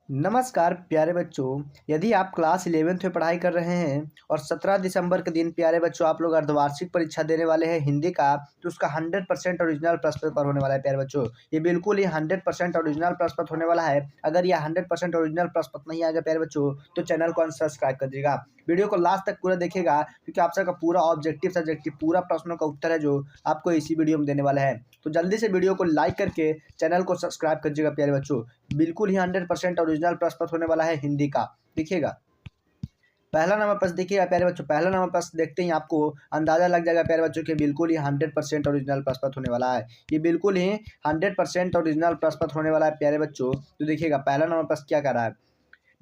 नमस्कार प्यारे बच्चों। यदि आप क्लास 11th में पढ़ाई कर रहे हैं और 17 दिसंबर के दिन प्यारे बच्चों आप लोग अर्धवार्षिक परीक्षा देने वाले हैं हिंदी का, तो उसका 100% ओरिजिनल प्रश्न पेपर होने वाला है प्यारे बच्चों। ये बिल्कुल ही 100% ओरिजिनल प्रश्न पत्र होने वाला है। अगर ये 100% ओरिजिनल प्रश्न पत्र नहीं आएगा प्यारे बच्चों, तो चैनल को अनसब्सक्राइब कर दीजिएगा। वीडियो को लास्ट तक पूरा देखिएगा, क्योंकि आप सबका पूरा ऑब्जेक्टिव सब्जेक्टिव पूरा प्रश्नों का उत्तर है जो आपको इसी वीडियो में देने वाला है। तो जल्दी से वीडियो को लाइक करके चैनल को सब्सक्राइब कीजिएगा प्यारे बच्चों। बिल्कुल ही 100% ओरिजिनल प्रश्न पत्र होने वाला है हिंदी का। देखिएगा, पहला नंबर प्रश्न देखिएगा प्यारे बच्चों। पहला नंबर प्रश्न देखते ही आपको अंदाजा लग जाएगा प्यारे बच्चों कि बिल्कुल ही 100% ओरिजिनल प्रश्न पत्र होने वाला है। ये बिल्कुल ही 100% ओरिजिनल प्रश्न पत्र होने वाला है प्यारे बच्चों। तो देखिएगा, पहला नंबर प्रश्न क्या कर रहा है।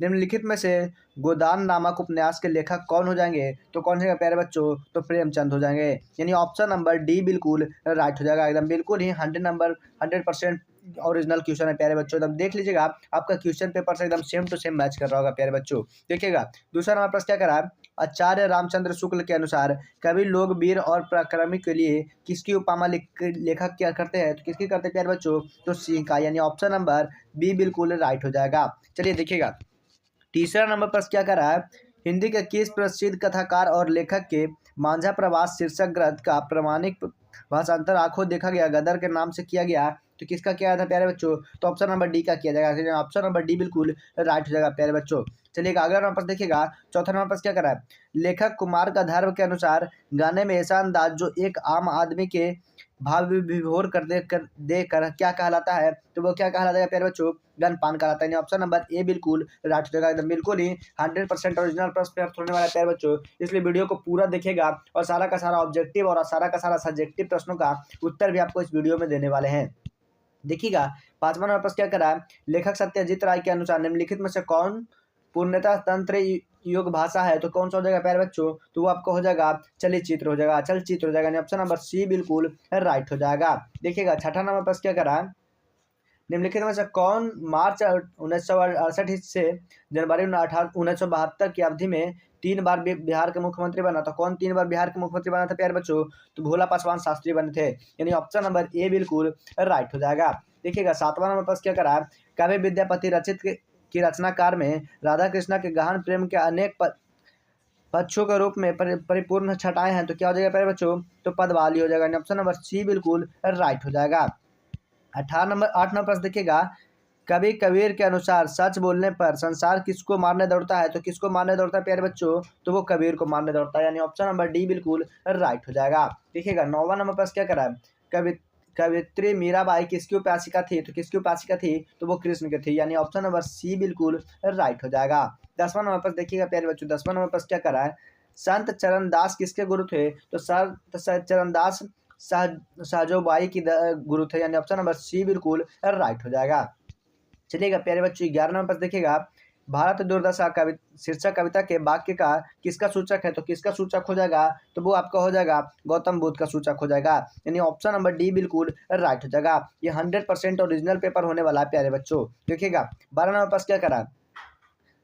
निम्नलिखित में से गोदान नामक उपन्यास के लेखक कौन हो जाएंगे? तो कौन होगा प्यारे बच्चों? तो प्रेमचंद हो जाएंगे। यानी ऑप्शन नंबर डी बिल्कुल राइट हो जाएगा। एकदम बिल्कुल ही 100% ओरिजिनल क्वेश्चन है प्यारे बच्चों। एकदम देख लीजिएगा, आपका क्वेश्चन पेपर से एकदम सेम टू सेम मैच कर रहा होगा प्यारे बच्चों। देखिएगा, दूसरा नंबर प्रश्न क्या करा है। आचार्य रामचंद्र शुक्ल के अनुसार कवि लोग वीर और पराक्रमी के लिए किसकी उपमा लेखक क्या करते हैं? तो किसकी करते हैं प्यारे बच्चों? तो सिंह का। यानी ऑप्शन नंबर बी बिल्कुल राइट हो जाएगा। चलिए देखिएगा, तीसरा नंबर पर क्या कर रहा है। हिंदी के किस प्रसिद्ध कथाकार और लेखक के मांझा प्रवास शीर्षक ग्रंथ का प्रमाणिक भाषांतर आंखों देखा गया गदर के नाम से किया गया? तो किसका किया था प्यारे बच्चों? तो ऑप्शन नंबर डी का किया जाएगा। ऑप्शन नंबर डी बिल्कुल राइट हो जाएगा प्यारे बच्चों। चलिए अगला नंबर पर देखिएगा, चौथा नंबर पर क्या कर रहा है। लेखक कुमार गंधर्व के अनुसार गाने में ऐसा अंदाज जो एक आम आदमी के भाव विभोर कर क्या कहलाता है? तो वो क्या कहलाता है प्यारे बच्चों? गनपान कहलाता है। ऑप्शन नंबर ए बिल्कुल राइट हो जाएगा। एकदम बिल्कुल ही 100% ओरिजिनल प्रश्न प्राप्त होने वाला है प्यारे बच्चों। इसलिए वीडियो को पूरा देखिएगा और सारा का सारा ऑब्जेक्टिव और सारा का सारा सब्जेक्टिव प्रश्नों का उत्तर भी आपको इस वीडियो में देने वाले हैं। देखिएगा, पांचवा नंबर प्रश्न क्या करा है। लेखक सत्यजीत राय के अनुसार निम्नलिखित में से कौन पूर्णतः तंत्र योग भाषा है? तो कौन सा हो जाएगा प्यारे बच्चों? तो वो आपको हो जाएगा चलचित्र हो जाएगा। चलचित्र हो जाएगा। ऑप्शन नंबर सी बिल्कुल राइट हो जाएगा। देखिएगा, छठा नंबर प्रश्न क्या करा है। निम्नलिखित में से कौन मार्च 1968 से जनवरी 1972 की अवधि में 3 बार बिहार के मुख्यमंत्री बना था? कौन 3 बार बिहार के मुख्यमंत्री बना था प्यारे बच्चों? तो भोला पासवान शास्त्री बने थे। यानी ऑप्शन नंबर ए बिल्कुल राइट हो जाएगा। देखिएगा, सातवां नंबर प्रश्न क्या करा है। काव्य विद्यापति रचित की रचनाकार में राधा कृष्णा के गहन प्रेम के अनेक पक्षों के रूप में परिपूर्ण छटाएं हैं। तो क्या हो जाएगा प्यारे बच्चों? तो पदवाली हो जाएगा। ऑप्शन नंबर सी बिल्कुल राइट हो जाएगा। 8 नंबर प्रश्न देखिएगा, कवि कबीर के अनुसार सच बोलने पर संसार किसको मारने दौड़ता है? तो किसको मारने दौड़ता है प्यारे बच्चों? तो वो कबीर को मारने दौड़ता है। यानी ऑप्शन नंबर डी बिल्कुल राइट हो जाएगा। देखिएगा, 9वां नंबर प्रश्न क्या करा है। कवि कवित्री मीराबाई किसकी उपासिका थी? तो किसकी उपासिका थी? तो वो कृष्ण की थी। यानी ऑप्शन नंबर सी बिल्कुल राइट हो जाएगा। 10वां नंबर प्रश्न देखिएगा प्यारे बच्चों। 10वां नंबर प्रश्न क्या करा है। संत चरणदास किसके गुरु थे? तो संत चरणदास सहजोबाई की गुरु थे। यानी ऑप्शन नंबर सी बिल्कुल राइट हो जाएगा। चलिएगा प्यारे बच्चों, 11 नंबर पर देखिएगा, भारत दुर्दशा शीर्षक कविता के वाक्य का किसका सूचक है? तो किसका सूचक हो जाएगा? तो वो आपका हो जाएगा गौतम बुद्ध का सूचक हो जाएगा। यानी ऑप्शन नंबर डी बिल्कुल राइट हो जाएगा। ये 100% ओरिजिनल पेपर होने वाला है प्यारे बच्चों। देखिएगा, 12 नंबर पर क्या करा।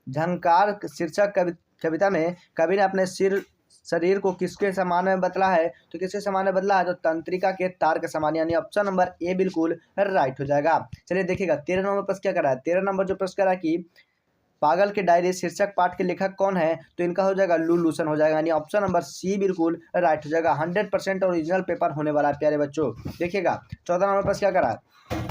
झंकार शीर्षक कविता में कवि ने अपने शरीर को किसके समान में बदला है? तो किसके समान में बदला है? तो तंत्रिका के तार के समान। यानी ऑप्शन नंबर ए बिल्कुल राइट हो जाएगा। चलिए देखिएगा, 13 नंबर प्रश्न क्या करा है। 13 नंबर जो प्रश्न करा कि पागल की डायरी शीर्षक पाठ के लेखक कौन है? तो इनका हो जाएगा लुलूसन हो जाएगा। यानी ऑप्शन नंबर सी बिल्कुल राइट हो जाएगा। 100% ओरिजिनल पेपर होने वाला है प्यारे बच्चों। देखिएगा, 14 नंबर प्रश्न क्या करा है।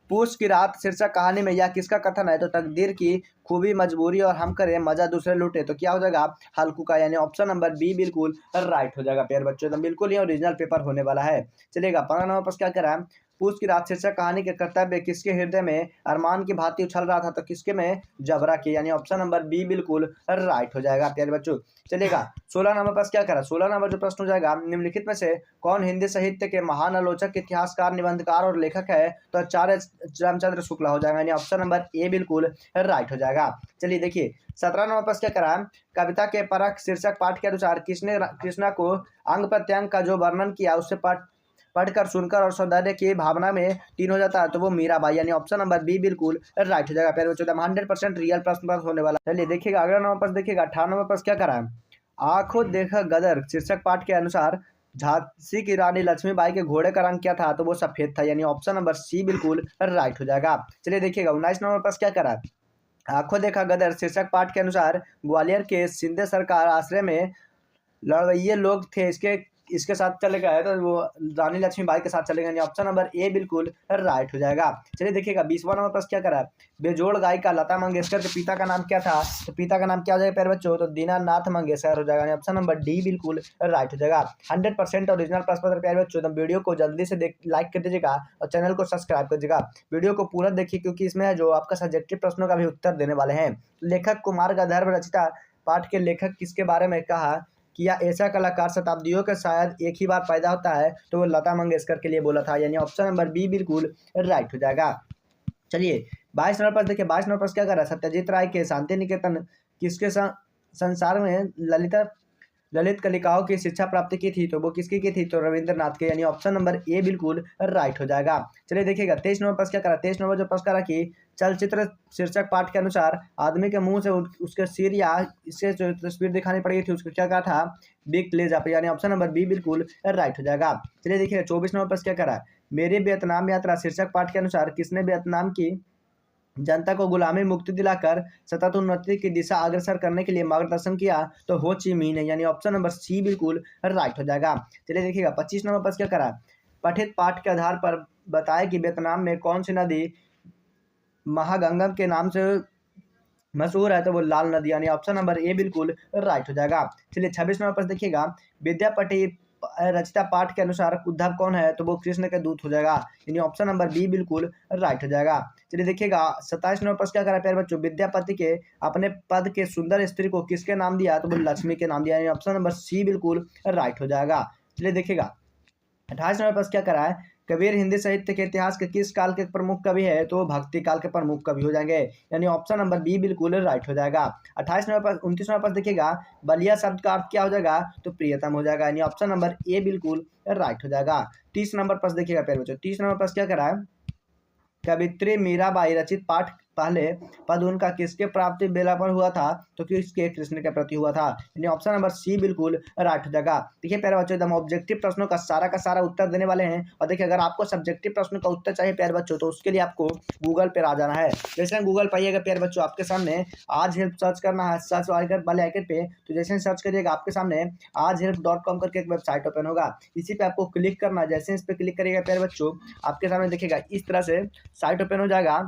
पूस की रात शीर्षक कहानी में यह किसका कथन है? तो तकदीर की खूबी मजबूरी और हम करें मजा दूसरे लूटे। तो क्या हो जाएगा? हल्कू का। यानी ऑप्शन नंबर बी बिल्कुल राइट हो जाएगा प्यारे बच्चों। एकदम बिल्कुल ही ओरिजिनल पेपर होने वाला है। चलिएगा, 15 नंबर पर क्या करा है। पूस की रात शीर्षक कहानी के कर्तव्य किसके हृदय में अरमान की भांति उछल रहा था? तो किसके में? जबरा के। यानी ऑप्शन नंबर बी बिल्कुल राइट हो जाएगा प्यारे बच्चों। चलिएगा, 16 नंबर पर क्या करा। 16 नंबर जो प्रश्न हो जाएगा, निम्नलिखित में से कौन हिंदी साहित्य के महान आलोचक, इतिहासकार, निबंधकार और लेखक है? तो आचार्य रामचंद्र शुक्ला हो जाएगा। यानी ऑप्शन नंबर ए बिल्कुल राइट हो जाएगा। चलिए देखिए, 17 नंबर पर क्या करा। कविता के परख शीर्षक पाठ के अनुसार किसने कृष्णा को अंग प्रत्यंग का जो वर्णन किया उससे पढ़कर सुनकर और सौंदर्य की भावना में तीन हो जाता है? तो वो मीराबाई। यानी ऑप्शन नंबर बी बिल्कुल राइट हो जाएगा प्यारे बच्चों। 100% रियल प्रश्न पर होने वाला। चलिए देखिएगा, अगला नंबर पर देखिएगा, 18 नंबर पर क्या करा है। आंखों देखा गदर शीर्षक पाठ के अनुसार झांसी की रानी लक्ष्मीबाई के घोड़े का रंग क्या था? तो वो सफेद था। यानी ऑप्शन नंबर सी बिल्कुल राइट हो जाएगा। चलिए देखिएगा, 19 नंबर पर क्या करा है। आंखों देखा गदर शीर्षक पाठ के अनुसार ग्वालियर के सिंधे सरकार आश्रय में लड़वैये लोग थे, इसके इसके साथ चले गए तो वो रानी लक्ष्मीबाई के साथ चले गए, यानी ऑप्शन नंबर ए बिल्कुल राइट हो जाएगा। चलिए देखिएगा 20वां नंबर प्रश्न क्या करा है। बेजोड़ गायिका लता मंगेशकर के पिता का नाम क्या था, तो पिता का नाम क्या हो जाएगा प्यारे बच्चों, तो दीनानाथ मंगेशकर हो जाएगा, यानी ऑप्शन नंबर डी बिल्कुल राइट हो जाएगा। 100% ओरिजिनल प्रश्न पत्र प्यारे बच्चों, तो वीडियो को जल्दी से देख लाइक कर दीजिएगा और चैनल को सब्सक्राइब कर दीजिएगा। वीडियो को पूरा देखिए क्योंकि इसमें जो आपका सब्जेक्टिव प्रश्नों का भी उत्तर देने वाले हैं। लेखक कुमार गंधर्व रचिता पाठ के लेखक किसके बारे में कहा कि या ऐसा कलाकार शताब्दियों के शायद एक ही बार पैदा होता है, तो वो लता मंगेशकर के लिए बोला था, यानी ऑप्शन नंबर बी बिल्कुल राइट हो जाएगा। चलिए 22 नंबर पर देखिए, 22 नंबर पर क्या कर रहा है। सत्यजीत राय के शांति निकेतन किसके संसार में ललित कलिकाओं की शिक्षा प्राप्ति की थी, तो वो किसकी की थी, तो रविंद्रनाथ के, यानी ऑप्शन नंबर ए बिल्कुल राइट हो जाएगा। चलिए देखिएगा 23 नंबर पर क्या करा। 23 नंबर जो प्रश्न करा कि चलचित्र शीर्षक पाठ के अनुसार आदमी के मुंह से उसके सिर या इससे जो तस्वीर दिखानी पड़ी थी उसको क्या कहा था, बिग ले जा, यानी ऑप्शन नंबर बी बिल्कुल राइट हो जाएगा। चलिए देखिए 24 नंबर पर क्या करा। मेरी वियतनाम यात्रा शीर्षक पाठ के अनुसार किसने वियतनाम की जनता को गुलामी मुक्ति दिलाकर सतत उन्नति की दिशा अग्रसर करने के लिए मार्गदर्शन किया, तो हो ची मिन्ह है, यानी ऑप्शन नंबर सी बिल्कुल राइट हो जाएगा। चलिए देखिएगा 25 नंबर पर क्या करा। पठित पाठ के आधार पर बताए कि वियतनाम में कौन सी नदी महागंगा के नाम से मशहूर है, तो वो लाल नदी, यानी ऑप्शन नंबर ए बिल्कुल राइट हो जाएगा। चलिए 26 नंबर पर देखिएगा। विद्यापति रचिता पाठ के अनुसार उद्धव कौन है, तो वो कृष्ण के दूत हो जाएगा, यानी ऑप्शन नंबर बी बिल्कुल राइट हो जाएगा। चलिए देखिएगा 27 नंबर पर क्या करा प्यारे बच्चों। विद्यापति के अपने पद के सुंदर स्त्री को किसके नाम दिया, तो वो लक्ष्मी के नाम दिया, यानी ऑप्शन नंबर सी बिल्कुल राइट हो जाएगा। चलिए देखिएगा 28 नंबर पर क्या करा है। कबीर हिंदी साहित्य के इतिहास के किस काल के प्रमुख कवि है, तो भक्ति काल के प्रमुख कवि हो जाएंगे, यानी ऑप्शन नंबर बी बिल्कुल राइट हो जाएगा। 28 नंबर पर 29 नंबर पर देखिएगा। बलिया शब्द का अर्थ क्या हो जाएगा, तो प्रियतम हो जाएगा, यानी ऑप्शन नंबर ए बिल्कुल राइट हो जाएगा। 30 नंबर पर देखिएगा प्यारे बच्चों। 30 नंबर पर क्या करा है। कवित्री मीराबाई रचित पाठ पहले पद उनका किसके प्राप्ति बेला पर हुआ था, तो किसके, कृष्ण के प्रति हुआ था, यानी ऑप्शन नंबर सी बिल्कुल राइट हो जाएगा। देखिए प्यारे बच्चों एकदम ऑब्जेक्टिव प्रश्नों का सारा उत्तर देने वाले हैं। और देखिए अगर आपको सब्जेक्टिव प्रश्नों का उत्तर चाहिए प्यारे बच्चों, तो उसके लिए आपको गूगल पर आ जाना है। जैसे गूगल पर आइएगा प्यारे बच्चों, आपके सामने आज हेल्प सर्च करना है, सर्च वाले आइकन पे, तो जैसे सर्च करिएगा आपके सामने आज हेल्प.com करके एक वेबसाइट ओपन होगा। इसी पे आपको क्लिक करना है। जैसे इस पे क्लिक करिएगा प्यारे बच्चों, आपके सामने देखिएगा इस तरह से साइट ओपन हो जाएगा।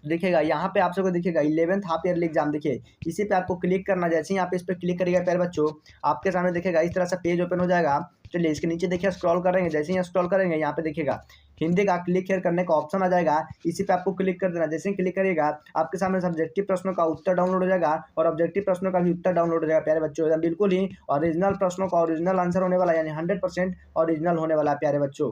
देखिएगा यहाँ पे आप सबको दिखेगा 11th हाफ ईयरली एग्जाम, देखिए इसी पे आपको क्लिक करना। जैसे ही आप इस पे क्लिक करिएगा प्यारे बच्चों, आपके सामने देखिएगा इस तरह से पेज ओपन हो जाएगा। चलिए इसके नीचे देखिए स्क्रॉल करेंगे, जैसे ही स्क्रॉल करेंगे यहाँ पे देखिएगा हिंदी का क्लिक हेयर करने का ऑप्शन आ जाएगा। इसी पे आपको क्लिक कर देना। जैसे ही क्लिक करिएगा आपके सामने सब्जेक्टिव प्रश्नों का उत्तर डाउनलोड हो जाएगा और ऑब्जेक्टिव प्रश्नों का भी उत्तर डाउनलोड हो जाएगा प्यारे बच्चों। एकदम बिल्कुल ही ओरिजिनल प्रश्नों का ओरिजिनल आंसर होने वाला, यानी 100% ओरिजिनल होने वाला है प्यारे बच्चों।